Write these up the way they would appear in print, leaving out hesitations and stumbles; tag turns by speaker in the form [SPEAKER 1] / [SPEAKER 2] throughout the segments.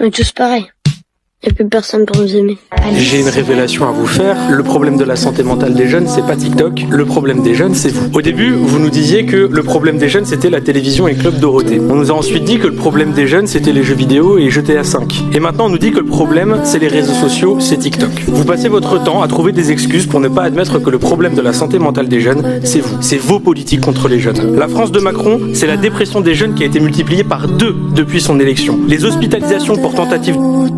[SPEAKER 1] On est tous pareils. Il n'y a plus personne pour nous aimer.
[SPEAKER 2] J'ai une révélation à vous faire. Le problème de la santé mentale des jeunes, c'est pas TikTok. Le problème des jeunes, c'est vous. Au début, vous nous disiez que le problème des jeunes, c'était la télévision et Club Dorothée. On nous a ensuite dit que le problème des jeunes, c'était les jeux vidéo et GTA 5. Et maintenant, on nous dit que le problème, c'est les réseaux sociaux, c'est TikTok. Vous passez votre temps à trouver des excuses pour ne pas admettre que le problème de la santé mentale des jeunes, c'est vous. C'est vos politiques contre les jeunes. La France de Macron, c'est la dépression des jeunes qui a été multipliée par 2 depuis son élection. Les hospitalisations pour tentative,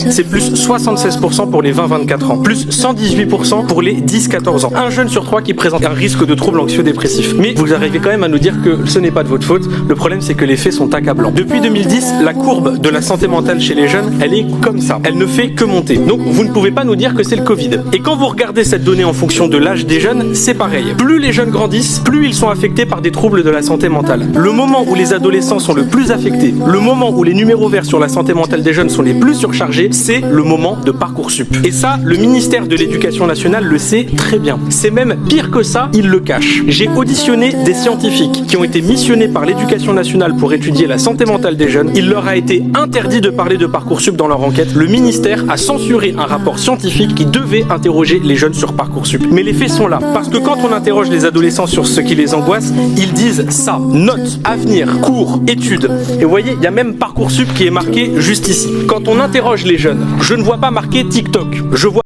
[SPEAKER 2] c'est plus 76% pour les 20-24 ans, plus 118% pour les 10-14 ans. Un jeune sur 3 qui présente un risque de troubles anxio-dépressifs. Mais vous arrivez quand même à nous dire que ce n'est pas de votre faute. Le problème, c'est que les faits sont accablants. Depuis 2010, la courbe de la santé mentale chez les jeunes, elle est comme ça. Elle ne fait que monter. Donc, vous ne pouvez pas nous dire que c'est le Covid. Et quand vous regardez cette donnée en fonction de l'âge des jeunes, c'est pareil. Plus les jeunes grandissent, plus ils sont affectés par des troubles de la santé mentale. Le moment où les adolescents sont le plus affectés, le moment où les numéros verts sur la santé mentale des jeunes sont les plus surchargés, c'est le moment de Parcoursup. Et ça, le ministère de l'Éducation nationale le sait très bien. C'est même pire que ça, il le cache. J'ai auditionné des scientifiques qui ont été missionnés par l'Éducation nationale pour étudier la santé mentale des jeunes. Il leur a été interdit de parler de Parcoursup dans leur enquête. Le ministère a censuré un rapport scientifique qui devait interroger les jeunes sur Parcoursup. Mais les faits sont là. Parce que quand on interroge les adolescents sur ce qui les angoisse, ils disent ça. Notes, avenir, cours, études. Et vous voyez, il y a même Parcoursup qui est marqué juste ici. Quand on interroge les jeunes, je ne vois pas marqué TikTok. Je vois